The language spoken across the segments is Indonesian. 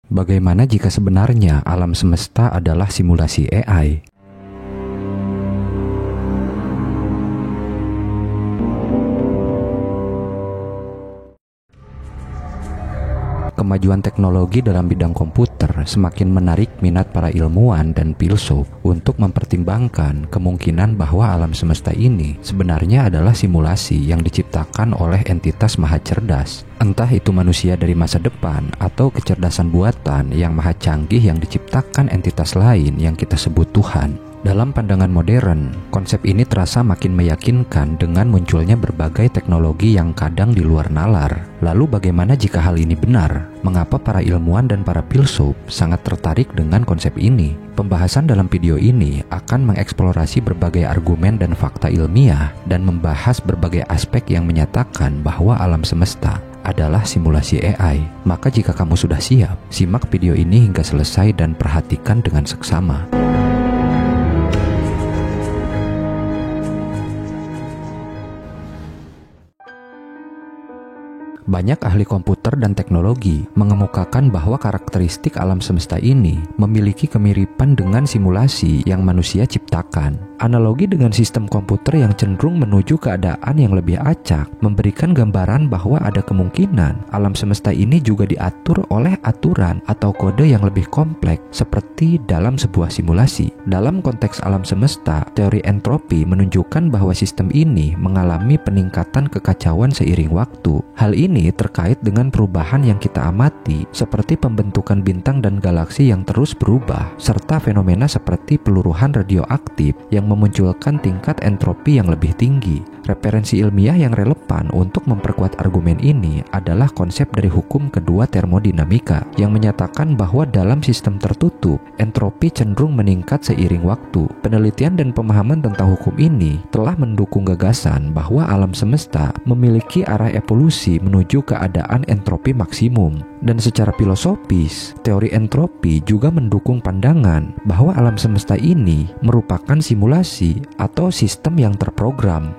Bagaimana jika sebenarnya alam semesta adalah simulasi AI? Kemajuan teknologi dalam bidang komputer semakin menarik minat para ilmuwan dan filsuf untuk mempertimbangkan kemungkinan bahwa alam semesta ini sebenarnya adalah simulasi yang diciptakan oleh entitas maha cerdas. Entah itu manusia dari masa depan atau kecerdasan buatan yang maha canggih yang diciptakan entitas lain yang kita sebut Tuhan. Dalam pandangan modern, konsep ini terasa makin meyakinkan dengan munculnya berbagai teknologi yang kadang di luar nalar. Lalu bagaimana jika hal ini benar? Mengapa para ilmuwan dan para filsuf sangat tertarik dengan konsep ini? Pembahasan dalam video ini akan mengeksplorasi berbagai argumen dan fakta ilmiah dan membahas berbagai aspek yang menyatakan bahwa alam semesta adalah simulasi AI. Maka jika kamu sudah siap, simak video ini hingga selesai dan perhatikan dengan seksama. Banyak ahli komputer dan teknologi mengemukakan bahwa karakteristik alam semesta ini memiliki kemiripan dengan simulasi yang manusia ciptakan. Analogi dengan sistem komputer yang cenderung menuju keadaan yang lebih acak memberikan gambaran bahwa ada kemungkinan alam semesta ini juga diatur oleh aturan atau kode yang lebih kompleks seperti dalam sebuah simulasi. Dalam konteks alam semesta, teori entropi menunjukkan bahwa sistem ini mengalami peningkatan kekacauan seiring waktu. Hal ini terkait dengan perubahan yang kita amati seperti pembentukan bintang dan galaksi yang terus berubah, serta fenomena seperti peluruhan radioaktif yang memunculkan tingkat entropi yang lebih tinggi. Referensi ilmiah yang relevan untuk memperkuat argumen ini adalah konsep dari hukum kedua termodinamika yang menyatakan bahwa dalam sistem tertutup, entropi cenderung meningkat seiring waktu. Penelitian dan pemahaman tentang hukum ini telah mendukung gagasan bahwa alam semesta memiliki arah evolusi menuju keadaan entropi maksimum. Dan secara filosofis, teori entropi juga mendukung pandangan bahwa alam semesta ini merupakan simulasi atau sistem yang terprogram.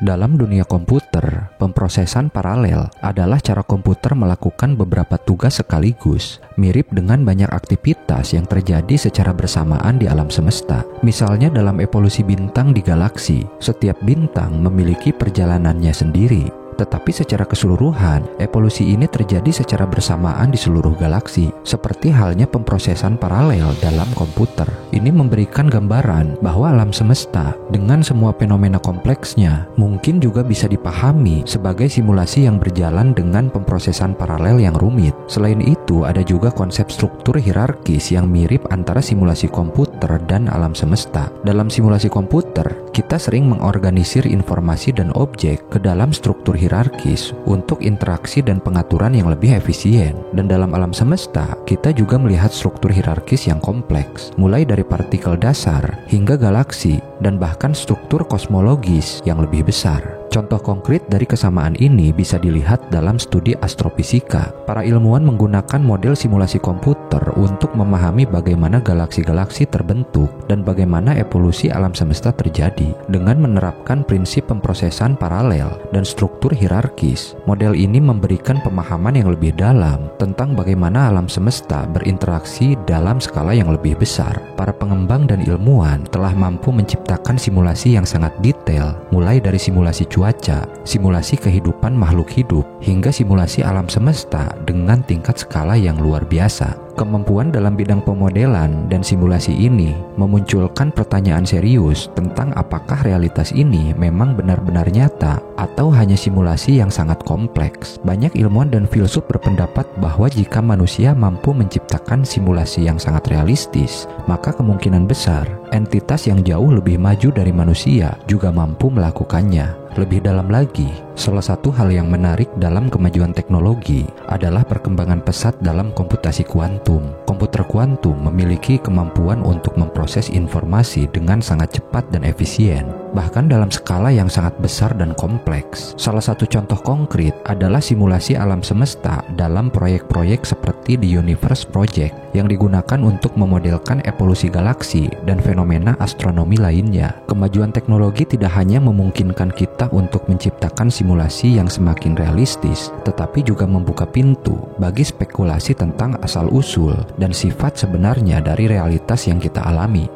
Dalam dunia komputer, pemrosesan paralel adalah cara komputer melakukan beberapa tugas sekaligus, mirip dengan banyak aktivitas yang terjadi secara bersamaan di alam semesta. Misalnya dalam evolusi bintang di galaksi, setiap bintang memiliki perjalanannya sendiri. Tetapi secara keseluruhan, evolusi ini terjadi secara bersamaan di seluruh galaksi, seperti halnya pemrosesan paralel dalam komputer. Ini memberikan gambaran bahwa alam semesta dengan semua fenomena kompleksnya mungkin juga bisa dipahami sebagai simulasi yang berjalan dengan pemrosesan paralel yang rumit. Selain itu, ada juga konsep struktur hierarkis yang mirip antara simulasi komputer dan alam semesta. Dalam simulasi komputer, kita sering mengorganisir informasi dan objek ke dalam struktur hierarkis untuk interaksi dan pengaturan yang lebih efisien. Dan dalam alam semesta, kita juga melihat struktur hierarkis yang kompleks, mulai dari partikel dasar hingga galaksi dan bahkan struktur kosmologis yang lebih besar. Contoh konkret dari kesamaan ini bisa dilihat dalam studi astrofisika. Para ilmuwan menggunakan model simulasi komputer untuk memahami bagaimana galaksi-galaksi terbentuk dan bagaimana evolusi alam semesta terjadi. Dengan menerapkan prinsip pemrosesan paralel dan struktur hierarkis, model ini memberikan pemahaman yang lebih dalam tentang bagaimana alam semesta berinteraksi dalam skala yang lebih besar. Para pengembang dan ilmuwan telah mampu menciptakan simulasi yang sangat detail, mulai dari simulasi cuaca, simulasi kehidupan makhluk hidup, hingga simulasi alam semesta dengan tingkat skala yang luar biasa. Kemampuan dalam bidang pemodelan dan simulasi ini memunculkan pertanyaan serius tentang apakah realitas ini memang benar-benar nyata atau hanya simulasi yang sangat kompleks. Banyak ilmuwan dan filsuf berpendapat bahwa jika manusia mampu menciptakan simulasi yang sangat realistis, maka kemungkinan besar entitas yang jauh lebih maju dari manusia juga mampu melakukannya. Lebih dalam lagi, salah satu hal yang menarik dalam kemajuan teknologi adalah perkembangan pesat dalam komputasi kuantum. Komputer kuantum memiliki kemampuan untuk memproses informasi dengan sangat cepat dan efisien, bahkan dalam skala yang sangat besar dan kompleks. Salah satu contoh konkret adalah simulasi alam semesta dalam proyek-proyek seperti The Universe Project yang digunakan untuk memodelkan evolusi galaksi dan fenomena astronomi lainnya. Kemajuan teknologi tidak hanya memungkinkan kita untuk menciptakan simulasi yang semakin realistis, tetapi juga membuka pintu bagi spekulasi tentang asal-usul dan sifat sebenarnya dari realitas yang kita alami.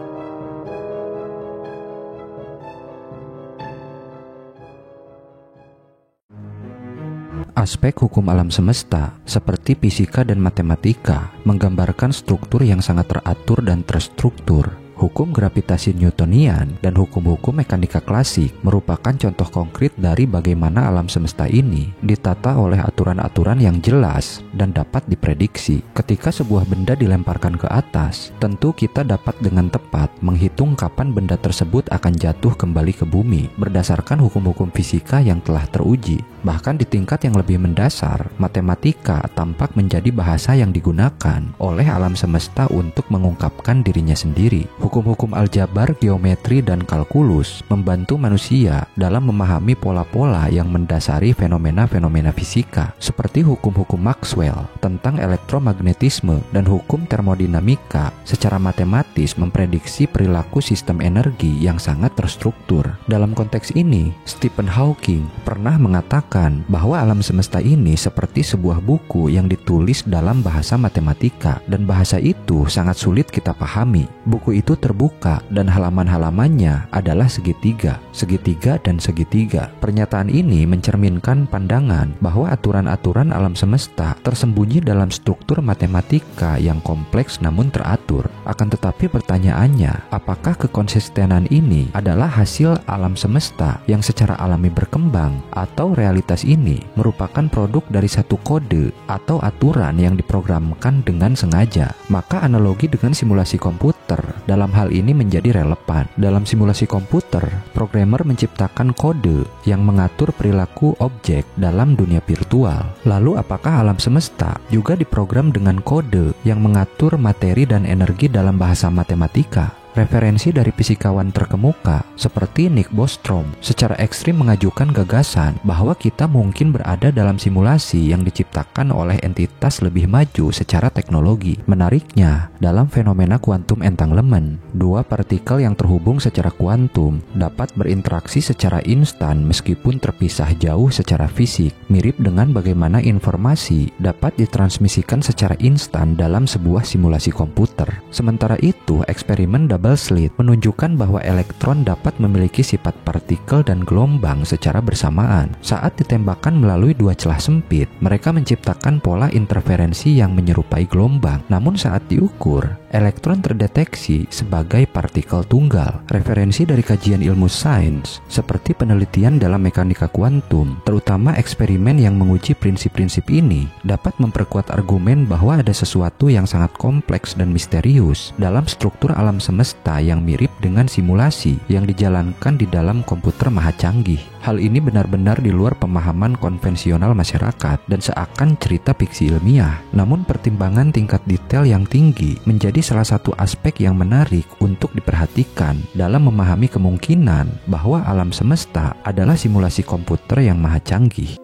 Aspek hukum alam semesta, seperti fisika dan matematika, menggambarkan struktur yang sangat teratur dan terstruktur. Hukum gravitasi Newtonian dan hukum-hukum mekanika klasik merupakan contoh konkret dari bagaimana alam semesta ini ditata oleh aturan-aturan yang jelas dan dapat diprediksi. Ketika sebuah benda dilemparkan ke atas, tentu kita dapat dengan tepat menghitung kapan benda tersebut akan jatuh kembali ke bumi berdasarkan hukum-hukum fisika yang telah teruji. Bahkan di tingkat yang lebih mendasar, matematika tampak menjadi bahasa yang digunakan oleh alam semesta untuk mengungkapkan dirinya sendiri. Hukum-hukum aljabar, geometri, dan kalkulus membantu manusia dalam memahami pola-pola yang mendasari fenomena-fenomena fisika, seperti hukum-hukum Maxwell tentang elektromagnetisme dan hukum termodinamika secara matematis memprediksi perilaku sistem energi yang sangat terstruktur. Dalam konteks ini, Stephen Hawking pernah mengatakan bahwa alam semesta ini seperti sebuah buku yang ditulis dalam bahasa matematika, dan bahasa itu sangat sulit kita pahami. Buku itu terbuka dan halaman-halamannya adalah segitiga, segitiga, dan segitiga. Pernyataan ini mencerminkan pandangan bahwa aturan-aturan alam semesta tersembunyi dalam struktur matematika yang kompleks namun teratur. Akan tetapi pertanyaannya, apakah kekonsistenan ini adalah hasil alam semesta yang secara alami berkembang, atau realitas ini merupakan produk dari satu kode atau aturan yang diprogramkan dengan sengaja? Maka analogi dengan simulasi komputer dalam hal ini menjadi relevan. Dalam simulasi komputer, programmer menciptakan kode yang mengatur perilaku objek dalam dunia virtual. Lalu apakah alam semesta juga diprogram dengan kode yang mengatur materi dan energi dalam bahasa matematika? Referensi dari fisikawan terkemuka seperti Nick Bostrom secara ekstrim mengajukan gagasan bahwa kita mungkin berada dalam simulasi yang diciptakan oleh entitas lebih maju secara teknologi. Menariknya, dalam fenomena kuantum entanglement, dua partikel yang terhubung secara kuantum dapat berinteraksi secara instan meskipun terpisah jauh secara fisik, mirip dengan bagaimana informasi dapat ditransmisikan secara instan dalam sebuah simulasi komputer. Sementara itu, eksperimen double slit menunjukkan bahwa elektron dapat memiliki sifat partikel dan gelombang secara bersamaan. Saat ditembakkan melalui dua celah sempit, mereka menciptakan pola interferensi yang menyerupai gelombang. Namun saat diukur, elektron terdeteksi sebagai partikel tunggal. Referensi dari kajian ilmu sains seperti penelitian dalam mekanika kuantum, terutama eksperimen yang menguji prinsip-prinsip ini, dapat memperkuat argumen bahwa ada sesuatu yang sangat kompleks dan misterius dalam struktur alam semesta yang mirip dengan simulasi yang dijalankan di dalam komputer maha canggih. Hal ini benar-benar di luar pemahaman konvensional masyarakat dan seakan cerita fiksi ilmiah. Namun pertimbangan tingkat detail yang tinggi menjadi salah satu aspek yang menarik untuk diperhatikan dalam memahami kemungkinan bahwa alam semesta adalah simulasi komputer yang maha canggih.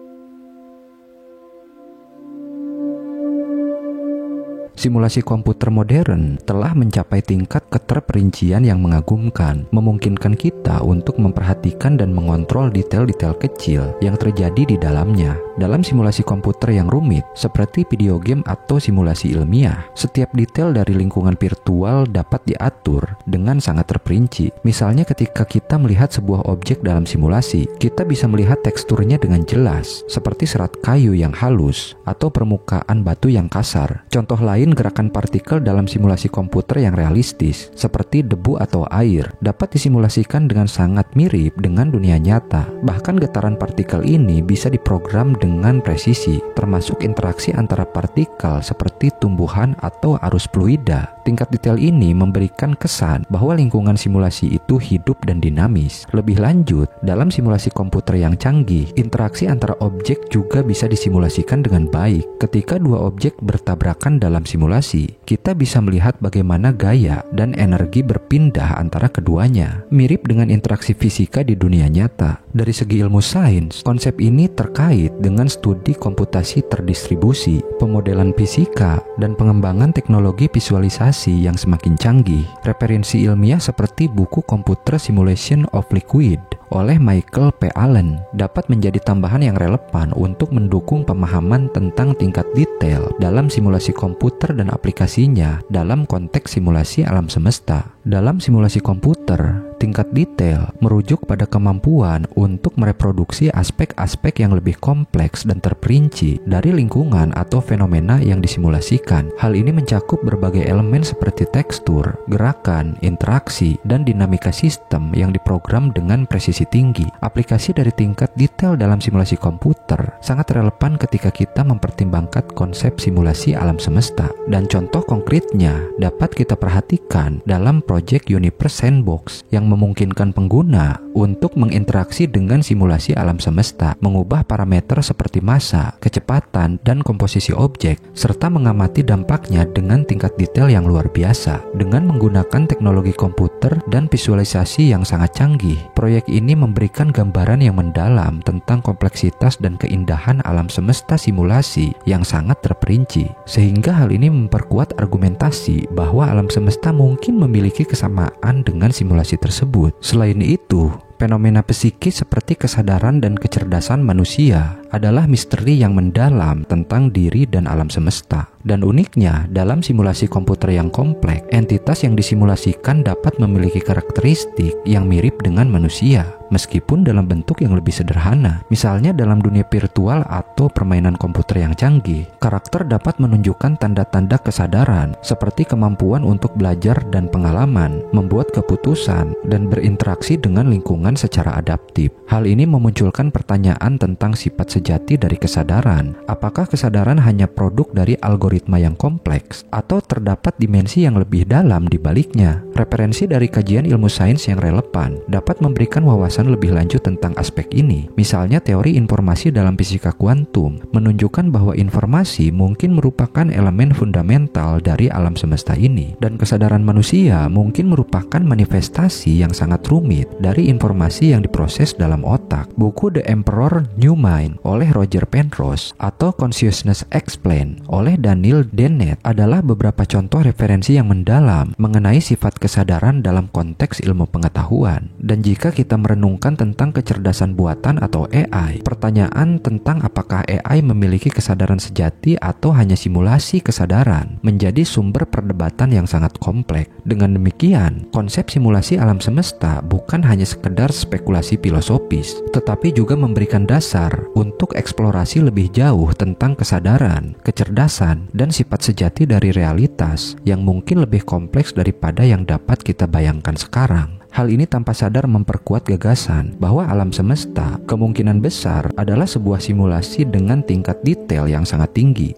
Simulasi komputer modern telah mencapai tingkat keterperincian yang mengagumkan, memungkinkan kita untuk memperhatikan dan mengontrol detail-detail kecil yang terjadi di dalamnya. Dalam simulasi komputer yang rumit, seperti video game atau simulasi ilmiah, setiap detail dari lingkungan virtual dapat diatur dengan sangat terperinci. Misalnya ketika kita melihat sebuah objek dalam simulasi, kita bisa melihat teksturnya dengan jelas, seperti serat kayu yang halus atau permukaan batu yang kasar. Contoh lain, gerakan partikel dalam simulasi komputer yang realistis, seperti debu atau air, dapat disimulasikan dengan sangat mirip dengan dunia nyata. Bahkan getaran partikel ini bisa diprogram dengan presisi, termasuk interaksi antara partikel seperti tumbuhan atau arus fluida. Tingkat detail ini memberikan kesan bahwa lingkungan simulasi itu hidup dan dinamis. Lebih lanjut, dalam simulasi komputer yang canggih, interaksi antara objek juga bisa disimulasikan dengan baik. Ketika dua objek bertabrakan dalam simulasi, kita bisa melihat bagaimana gaya dan energi berpindah antara keduanya, mirip dengan interaksi fisika di dunia nyata. Dari segi ilmu sains, konsep ini terkait dengan studi komputasi terdistribusi, pemodelan fisika, dan pengembangan teknologi visualisasi simulasi yang semakin canggih. Referensi ilmiah seperti buku Computer Simulation of Liquid oleh Michael P. Allen dapat menjadi tambahan yang relevan untuk mendukung pemahaman tentang tingkat detail dalam simulasi komputer dan aplikasinya dalam konteks simulasi alam semesta. Dalam simulasi komputer, tingkat detail merujuk pada kemampuan untuk mereproduksi aspek-aspek yang lebih kompleks dan terperinci dari lingkungan atau fenomena yang disimulasikan. Hal ini mencakup berbagai elemen seperti tekstur, gerakan, interaksi, dan dinamika sistem yang diprogram dengan presisi tinggi. Aplikasi dari tingkat detail dalam simulasi komputer sangat relevan ketika kita mempertimbangkan konsep simulasi alam semesta, dan contoh konkretnya dapat kita perhatikan dalam proyek Universe Sandbox yang memungkinkan pengguna untuk menginteraksi dengan simulasi alam semesta, mengubah parameter seperti massa, kecepatan, dan komposisi objek, serta mengamati dampaknya dengan tingkat detail yang luar biasa. Dengan menggunakan teknologi komputer dan visualisasi yang sangat canggih, proyek ini memberikan gambaran yang mendalam tentang kompleksitas dan keindahan alam semesta simulasi yang sangat terperinci, sehingga hal ini memperkuat argumentasi bahwa alam semesta mungkin memiliki kesamaan dengan simulasi tersebut. Selain itu, fenomena psikis seperti kesadaran dan kecerdasan manusia adalah misteri yang mendalam tentang diri dan alam semesta. Dan uniknya, dalam simulasi komputer yang kompleks, entitas yang disimulasikan dapat memiliki karakteristik yang mirip dengan manusia, meskipun dalam bentuk yang lebih sederhana. Misalnya dalam dunia virtual atau permainan komputer yang canggih, karakter dapat menunjukkan tanda-tanda kesadaran seperti kemampuan untuk belajar dan pengalaman, membuat keputusan, dan berinteraksi dengan lingkungan secara adaptif. Hal ini memunculkan pertanyaan tentang sifat sejati dari kesadaran. Apakah kesadaran hanya produk dari algoritma yang kompleks, atau terdapat dimensi yang lebih dalam di baliknya? Referensi dari kajian ilmu sains yang relevan dapat memberikan wawasan lebih lanjut tentang aspek ini. Misalnya teori informasi dalam fisika kuantum menunjukkan bahwa informasi mungkin merupakan elemen fundamental dari alam semesta ini, dan kesadaran manusia mungkin merupakan manifestasi yang sangat rumit dari informasi yang diproses dalam otak. Buku The Emperor New Mind oleh Roger Penrose atau Consciousness Explained oleh Daniel Dennett adalah beberapa contoh referensi yang mendalam mengenai sifat kesadaran dalam konteks ilmu pengetahuan. Dan jika kita merenungkan tentang kecerdasan buatan atau AI, pertanyaan tentang apakah AI memiliki kesadaran sejati atau hanya simulasi kesadaran menjadi sumber perdebatan yang sangat kompleks. Dengan demikian, konsep simulasi alam semesta bukan hanya sekedar spekulasi filosofis, tetapi juga memberikan dasar untuk eksplorasi lebih jauh tentang kesadaran, kecerdasan, dan sifat sejati dari realitas yang mungkin lebih kompleks daripada yang dapat kita bayangkan sekarang. Hal ini tanpa sadar memperkuat gagasan bahwa alam semesta kemungkinan besar adalah sebuah simulasi dengan tingkat detail yang sangat tinggi.